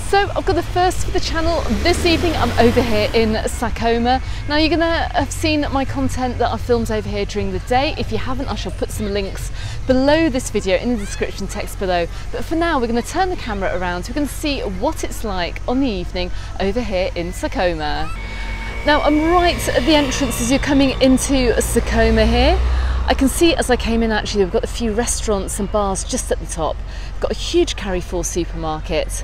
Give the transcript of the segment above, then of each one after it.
So I've got the first for the channel this evening. I'm over here in Sa Coma. Now you're gonna have seen my content that I filmed over here during the day. If you haven't, I shall put some links below this video in the description text below. But for now, we're gonna turn the camera around. We're gonna see what it's like on the evening over here in Sa Coma. Now I'm right at the entrance as you're coming into Sa Coma here. I can see as I came in actually we've got a few restaurants and bars just at the top. We've got a huge Carrefour supermarket.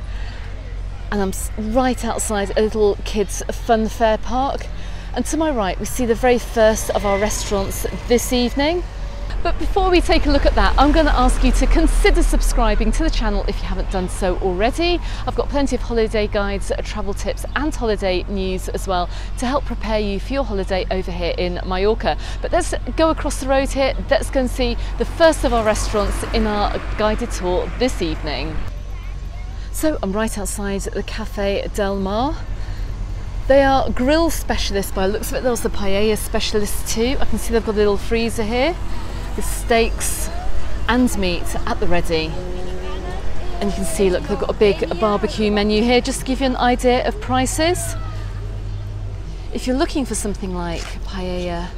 And I'm right outside a little kids fun fair park, and to my right we see the very first of our restaurants this evening. But before we take a look at that, I'm going to ask you to consider subscribing to the channel if you haven't done so already. I've got plenty of holiday guides, travel tips and holiday news as well to help prepare you for your holiday over here in Mallorca. But let's go across the road here, let's go and see the first of our restaurants in our guided tour this evening. So I'm right outside the Cafe Del Mar. They are grill specialists by the looks of it. There's the paella specialists too. I can see they've got a little freezer here with steaks and meat at the ready. And you can see, look, they've got a big barbecue menu here just to give you an idea of prices. If you're looking for something like paella,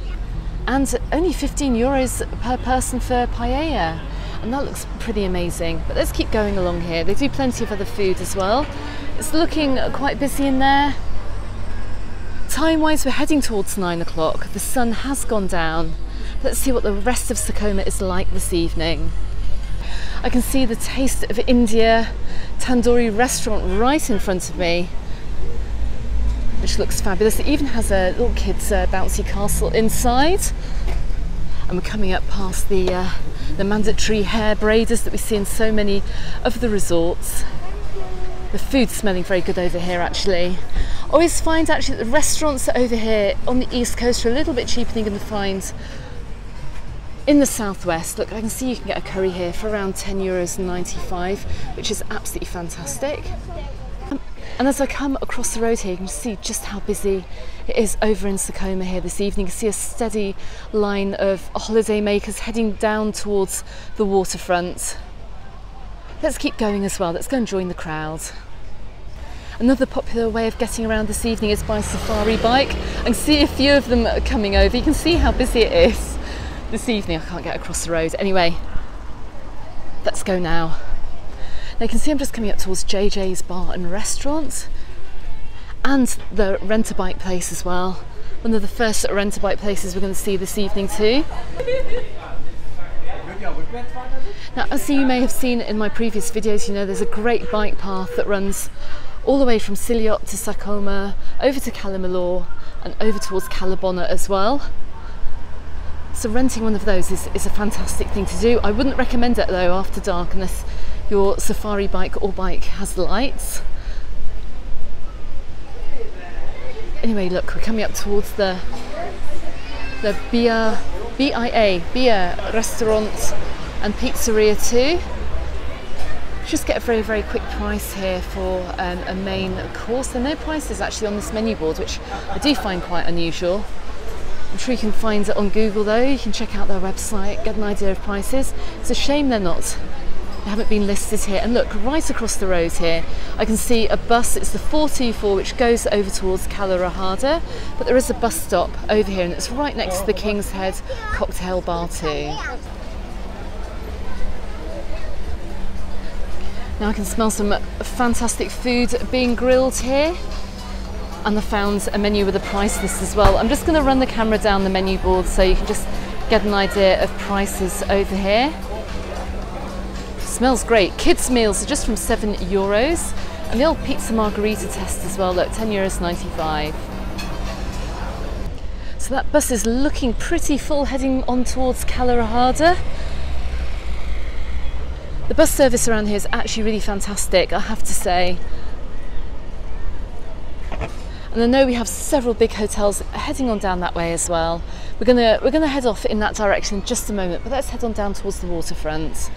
and only 15 euros per person for paella. And that looks pretty amazing. But let's keep going along here. They do plenty of other food as well. It's looking quite busy in there. Time-wise, we're heading towards 9 o'clock. The sun has gone down. Let's see what the rest of Sa Coma is like this evening. I can see the Taste of India tandoori restaurant right in front of me, which looks fabulous. It even has a little kids' bouncy castle inside. And we're coming up past the mandatory hair braiders that we see in so many of the resorts. The food's smelling very good over here actually. I always find actually that the restaurants over here on the east coast are a little bit cheaper than you're going to find in the southwest. Look, I can see you can get a curry here for around €10.95, which is absolutely fantastic. And as I come across the road here, you can see just how busy it is over in Sa Coma here this evening. You can see a steady line of holiday makers heading down towards the waterfront. Let's keep going as well. Let's go and join the crowd. Another popular way of getting around this evening is by safari bike. I can see a few of them coming over. You can see how busy it is this evening. I can't get across the road. Anyway, let's go now. Now you can see I'm just coming up towards JJ's Bar and Restaurant and the rent-a-bike place as well. One of the first rent-a-bike places we're going to see this evening too. Now, as you may have seen in my previous videos, you know there's a great bike path that runs all the way from Siliot to Sa Coma, over to Calamalor and over towards Calabona as well. So renting one of those is a fantastic thing to do. I wouldn't recommend it though after dark unless your safari bike or bike has lights. Anyway, look, we're coming up towards the BIA restaurant and pizzeria too. Just get a very, very quick price here for a main course. There are no prices actually on this menu board, which I do find quite unusual. I'm sure you can find it on Google though. You can check out their website, get an idea of prices. It's a shame they haven't been listed here. And look, right across the road here I can see a bus. It's the 424 which goes over towards Cala Rajada, but there is a bus stop over here and it's right next to the King's Head cocktail bar too. Now I can smell some fantastic food being grilled here, and I found a menu with a price list as well. I'm just going to run the camera down the menu board so you can just get an idea of prices over here. Smells great. Kids meals are just from €7, and the old pizza margherita test as well, look, €10.95. So that bus is looking pretty full heading on towards Cala Rajada. The bus service around here is actually really fantastic, I have to say. And I know we have several big hotels heading on down that way as well. We're gonna head off in that direction in just a moment, but let's head on down towards the waterfront.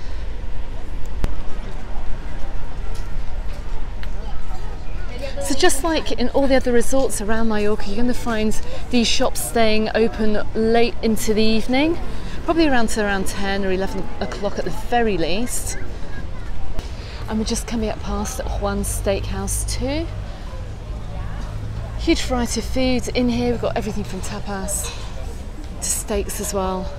So just like in all the other resorts around Mallorca, you're going to find these shops staying open late into the evening, probably around 10 or 11 o'clock at the very least. And we're just coming up past Juan's Steakhouse too. Huge variety of foods in here. We've got everything from tapas to steaks as well.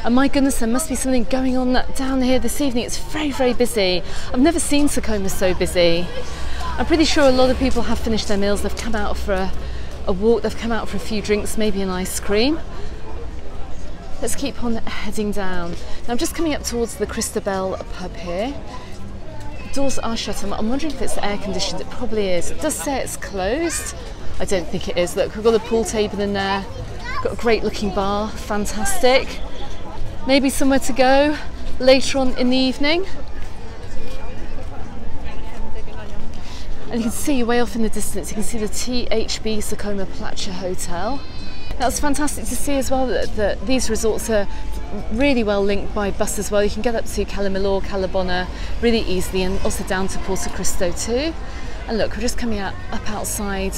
And my goodness, there must be something going on down here this evening. It's very, very busy. I've never seen Sa Coma so busy. I'm pretty sure a lot of people have finished their meals. They've come out for a walk, they've come out for a few drinks, maybe an ice cream. Let's keep on heading down. Now I'm just coming up towards the Cristobal pub here. Doors are shut. I'm wondering if it's air conditioned. It probably is. It does say it's closed. I don't think it is. Look, we've got a pool table in there. Got a great looking bar, fantastic. Maybe somewhere to go later on in the evening. And you can see way off in the distance, you can see the THB Sa Coma Platja Hotel. Now it's fantastic to see as well that these resorts are really well linked by bus as well. You can get up to Calamilor, Calabona really easily, and also down to Porto Cristo too. And look, we're just coming up outside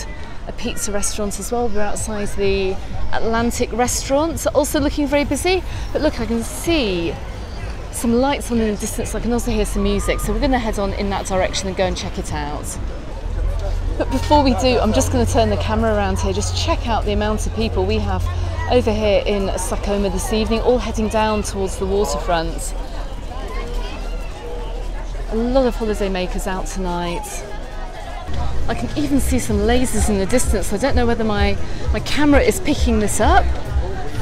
a pizza restaurant as well. We're outside the Atlantic restaurant, also looking very busy. But look, I can see some lights on in the distance. I can also hear some music. So we're going to head on in that direction and go and check it out. But before we do, I'm just going to turn the camera around here. Just check out the amount of people we have over here in Sa Coma this evening, all heading down towards the waterfront. A lot of holiday makers out tonight. I can even see some lasers in the distance. I don't know whether my camera is picking this up.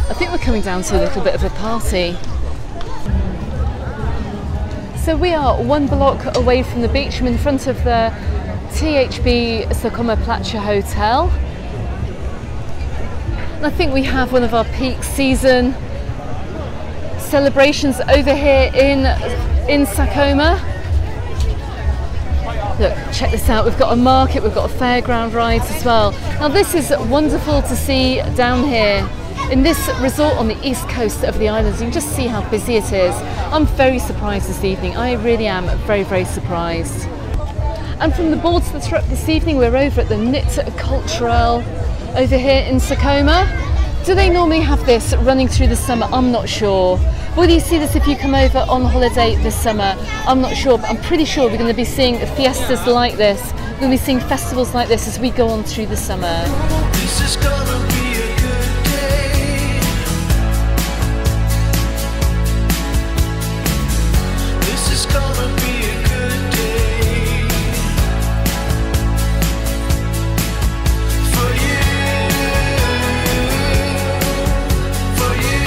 I think we're coming down to a little bit of a party. So we are 1 block away from the beach. I'm in front of the THB Sa Coma Platja Hotel. And I think we have one of our peak season celebrations over here in Sa Coma. Look, check this out. We've got a market, we've got a fairground rides as well. Now this is wonderful to see down here in this resort on the east coast of the islands. You can just see how busy it is. I'm very surprised this evening. I really am very, very surprised. And from the boards that are up this evening, we're over at the Knit Culturel over here in Sa Coma. Do they normally have this running through the summer? I'm not sure. Will you see this if you come over on holiday this summer? I'm not sure, but I'm pretty sure we're going to be seeing fiestas like this. We're going to be seeing festivals like this as we go on through the summer. This is gonna be a good day. This is gonna be a good day for you, for you.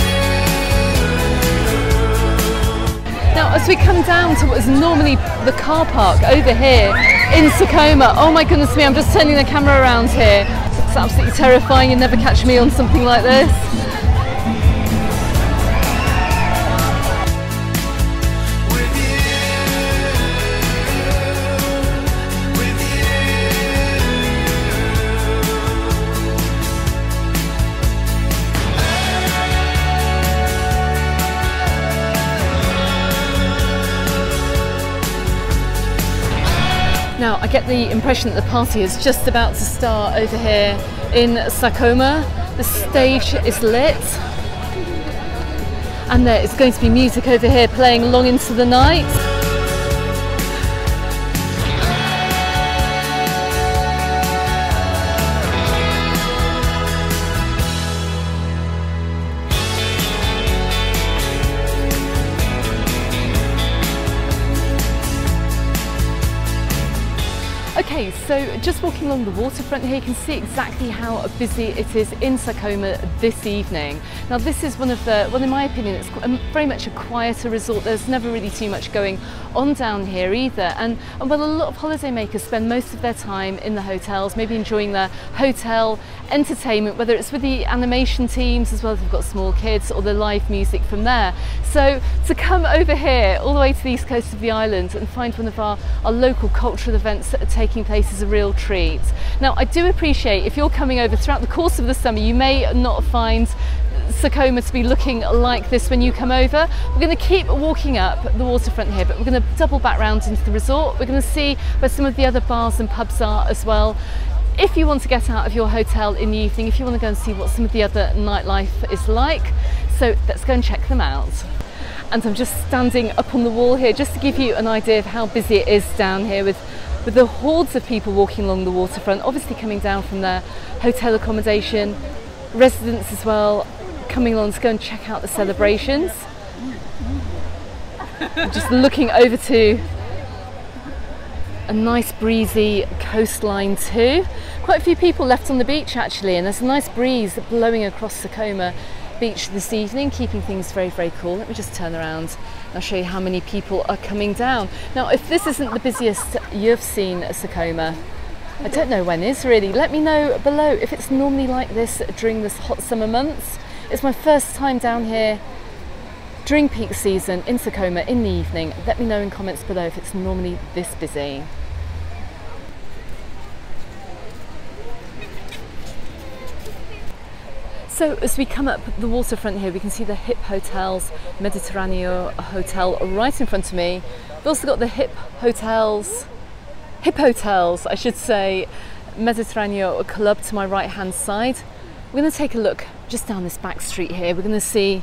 Now, as we come down to what is normally the car park over here in Sa Coma, oh my goodness me, I'm just turning the camera around here. It's absolutely terrifying. You'll never catch me on something like this. With Now, I get the impression that the party is just about to start over here in Sa Coma. The stage is lit. And there is going to be music over here playing long into the night. Okay, so just walking along the waterfront here, you can see exactly how busy it is in Sa Coma this evening. Now this is one of, in my opinion, it's very much a quieter resort. There's never really too much going on down here either. And well, a lot of holidaymakers spend most of their time in the hotels, maybe enjoying their hotel entertainment, whether it's with the animation teams as well as they've got small kids, or the live music from there. So to come over here all the way to the east coast of the island and find one of our local cultural events that are taking place is a real treat. Now I do appreciate if you're coming over throughout the course of the summer, you may not find Sa Coma to be looking like this when you come over. We're going to keep walking up the waterfront here, but we're going to double back round into the resort. We're going to see where some of the other bars and pubs are as well. If you want to get out of your hotel in the evening, if you want to go and see what some of the other nightlife is like, so let's go and check them out. and I'm just standing up on the wall here just to give you an idea of how busy it is down here with the hordes of people walking along the waterfront, obviously coming down from their hotel accommodation, residents as well, coming along to go and check out the celebrations. I'm just looking over to a nice breezy coastline too. Quite a few people left on the beach actually, and there's a nice breeze blowing across Sa Coma Beach this evening, keeping things very, very cool. Let me just turn around and I'll show you how many people are coming down. Now, if this isn't the busiest you've seen at Sa Coma, I don't know when is really. Let me know below if it's normally like this during this hot summer months. It's my first time down here during peak season in Sa Coma in the evening. Let me know in comments below if it's normally this busy. So as we come up the waterfront here, we can see the Hip Hotels Mediterraneo Hotel right in front of me. We've also got the Hip Hotels, I should say, Mediterraneo Club to my right hand side. We're going to take a look just down this back street here. We're going to see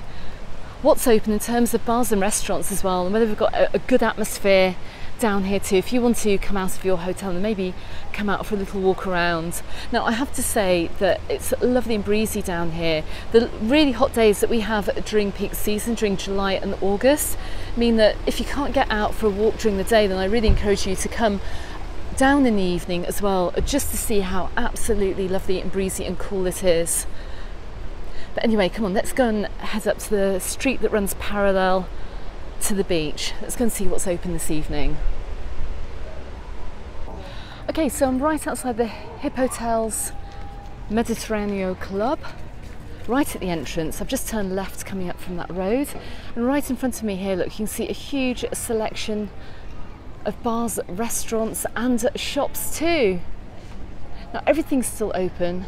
what's open in terms of bars and restaurants as well, and whether we've got a good atmosphere down here too, if you want to come out of your hotel and maybe come out for a little walk around. Now, I have to say that it's lovely and breezy down here. The really hot days that we have during peak season, during July and August, mean that if you can't get out for a walk during the day, then I really encourage you to come down in the evening as well, just to see how absolutely lovely and breezy and cool it is. But anyway, come on, let's go and head up to the street that runs parallel to the beach. Let's go and see what's open this evening. Okay, so I'm right outside the Hip Hotels Mediterraneo Club, right at the entrance. I've just turned left coming up from that road, and right in front of me here, look, you can see a huge selection of bars, restaurants and shops too. Now, everything's still open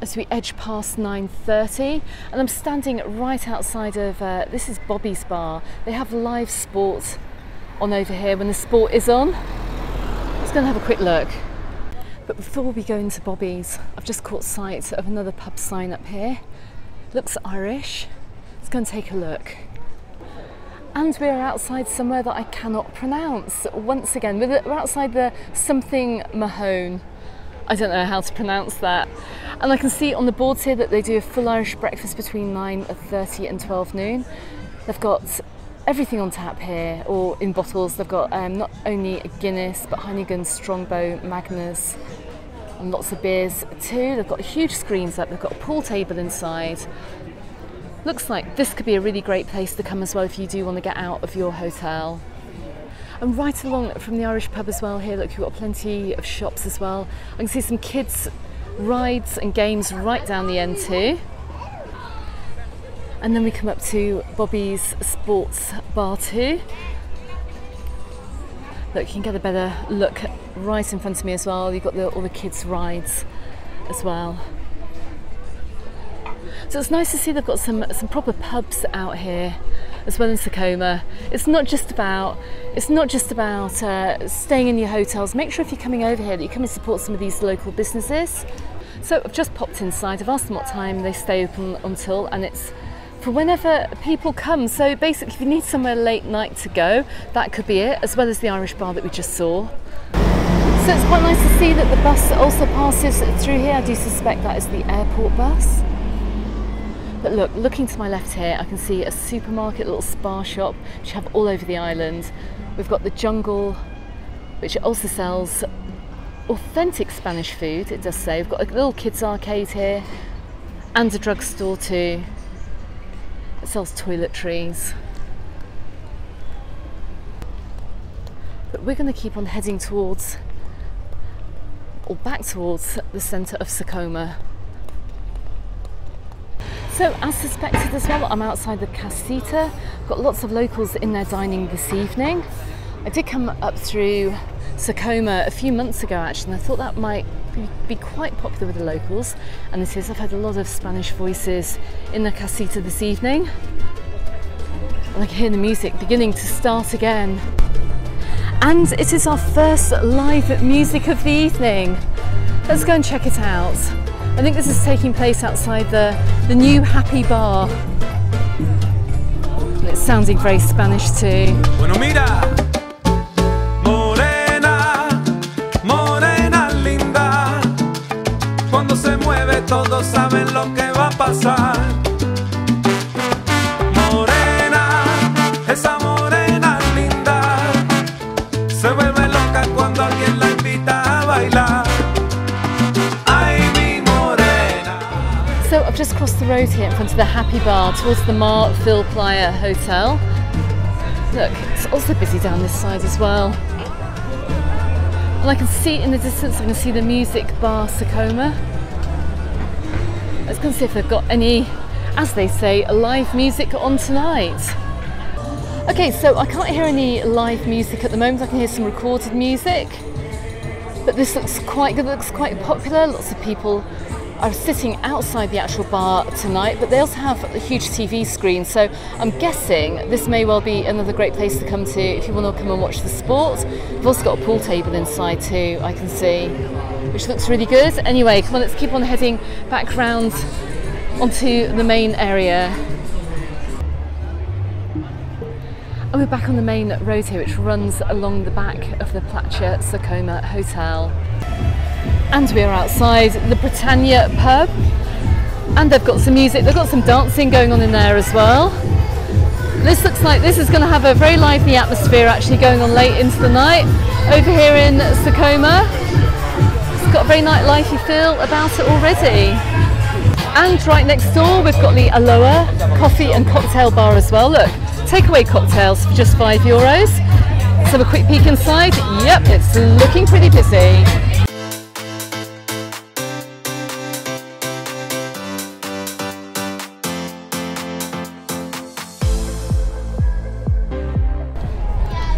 as we edge past 9:30, and I'm standing right outside of, this is Bobby's Bar. They have live sport on over here when the sport is on. Let's go and have a quick look. But before we go into Bobby's, I've just caught sight of another pub sign up here. Looks Irish. Let's go and take a look. And we're outside somewhere that I cannot pronounce. Once again, we're outside the something Mahone. I don't know how to pronounce that. And I can see on the boards here that they do a full Irish breakfast between 9:30 and 12 noon. They've got everything on tap here, or in bottles. They've got not only a Guinness, but Heineken, Strongbow, Magners, and lots of beers too. They've got huge screens up, they've got a pool table inside. Looks like this could be a really great place to come as well if you do want to get out of your hotel. And right along from the Irish pub as well here, look, you've got plenty of shops as well. I can see some kids' rides and games right down the end too. And then we come up to Bobby's Sports Bar too. Look, you can get a better look right in front of me as well. You've got all the kids' rides as well. So it's nice to see they've got some proper pubs out here as well in Sa Coma. It's not just about staying in your hotels. Make sure if you're coming over here that you come and support some of these local businesses. So I've just popped inside. I've asked them what time they stay open until, and it's for whenever people come. So basically, if you need somewhere late night to go, that could be it, as well as the Irish bar that we just saw. So it's quite nice to see that the bus also passes through here. I do suspect that is the airport bus. But look, looking to my left here, I can see a supermarket, a little spa shop, which you have all over the island. We've got the Jungle, which also sells authentic Spanish food, it does say. We've got a little kids arcade here, and a drugstore too. It sells toiletries. But we're going to keep on heading towards, or back towards, the centre of Sa Coma. So, as suspected as well, I'm outside the Casita. Got lots of locals in there dining this evening. I did come up through Sa Coma a few months ago actually, and I thought that might be quite popular with the locals, and it is. I've had a lot of Spanish voices in the Casita this evening. And I can hear the music beginning to start again. And it is our first live music of the evening. Let's go and check it out. I think this is taking place outside the new Happy Bar. sounding very Spanish too. Bueno, mira, morena, morena linda, cuando se mueve todos saben lo que va a pasar. Morena, esa morena linda, se vuelve loca cuando alguien la invita a bailar. Ay, mi morena. So I've just crossed the road here in front of the Happy Bar towards the Mar Phil Playa Hotel. Look, it's also busy down this side as well. And I can see in the distance, I can see the music bar Sa Coma. Let's go and see if they've got any, as they say, live music on tonight. Okay, so I can't hear any live music at the moment. I can hear some recorded music. But this looks quite good, looks quite popular. Lots of people are sitting outside the actual bar tonight, but they also have a huge TV screen, so I'm guessing this may well be another great place to come to if you want to come and watch the sport. We've also got a pool table inside too, I can see, which looks really good. Anyway, come on, let's keep on heading back round onto the main area. And we're back on the main road here, which runs along the back of the Platja Sa Coma Hotel. And we are outside the Britannia pub, and they've got some music, they've got some dancing going on in there as well. This looks like this is going to have a very lively atmosphere actually going on late into the night over here in Sa Coma. It's got a very nightlifey feel about it already. And right next door we've got the Aloha coffee and cocktail bar as well. Look, takeaway cocktails for just €5. Let's have a quick peek inside. Yep, it's looking pretty busy.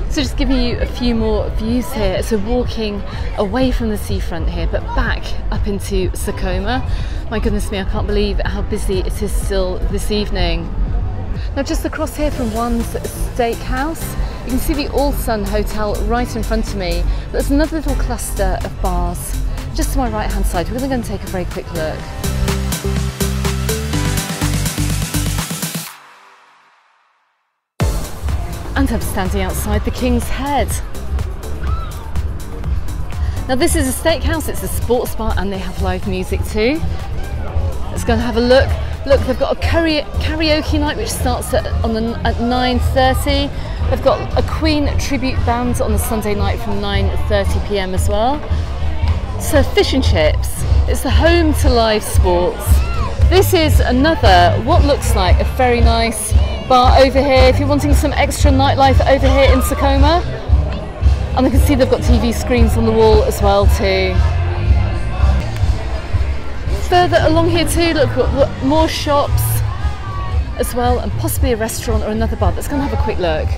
So just giving you a few more views here. So walking away from the seafront here, but back up into Sa Coma. My goodness me, I can't believe how busy it is still this evening. Now just across here from One's Steakhouse, you can see the All Sun Hotel right in front of me. There's another little cluster of bars just to my right hand side. We're going to take a very quick look. And I'm standing outside the King's Head. Now this is a steakhouse, it's a sports bar, and they have live music too. Let's go and have a look. Look, they've got a karaoke night which starts at 9:30. They've got a Queen tribute band on the Sunday night from 9:30 PM as well. So Fish and Chips, it's the home to live sports. This is another, what looks like a very nice bar over here if you're wanting some extra nightlife over here in Sa Coma. And I can see they've got TV screens on the wall as well too. Further along here too, look, we've got more shops as well, and possibly a restaurant or another bar. Let's go and have a quick look.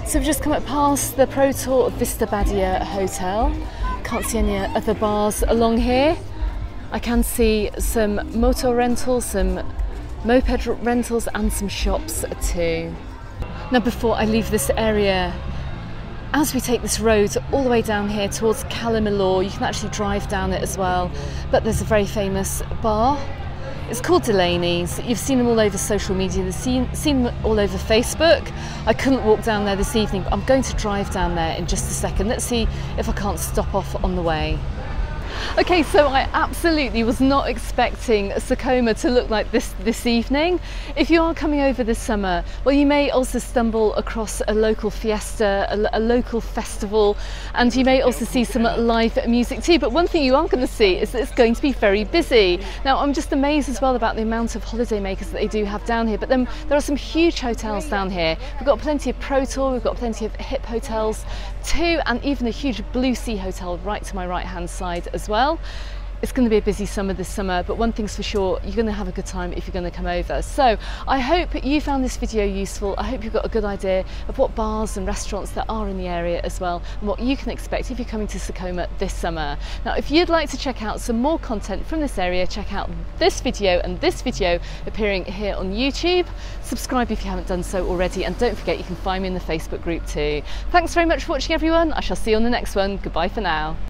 So we've just come up past the Pro Tour Vista Badia Hotel. Can't see any other bars along here. I can see some motor rentals, some moped rentals, and some shops too. Now before I leave this area, as we take this road all the way down here towards Calamilor, you can actually drive down it as well, but there's a very famous bar. It's called Delaney's. You've seen them all over social media, you've seen them all over Facebook. I couldn't walk down there this evening, but I'm going to drive down there in just a second. Let's see if I can't stop off on the way. Okay, so I absolutely was not expecting Sa Coma to look like this evening. If you are coming over this summer, well, you may also stumble across a local fiesta, a local festival, and you may also see some live music too. But one thing you aren't going to see is that it's going to be very busy. Now, I'm just amazed as well about the amount of holidaymakers that they do have down here. But then there are some huge hotels down here. We've got plenty of Pro Tour, we've got plenty of hip hotels too, and even a huge Blue Sea hotel right to my right hand side as well. It's going to be a busy summer this summer, but one thing's for sure, you're going to have a good time if you're going to come over. So I hope you found this video useful. I hope you've got a good idea of what bars and restaurants there are in the area as well, and what you can expect if you're coming to Sa Coma this summer. Now, if you'd like to check out some more content from this area, check out this video and this video appearing here on YouTube. Subscribe if you haven't done so already, and don't forget you can find me in the Facebook group too. Thanks very much for watching, everyone. I shall see you on the next one. Goodbye for now.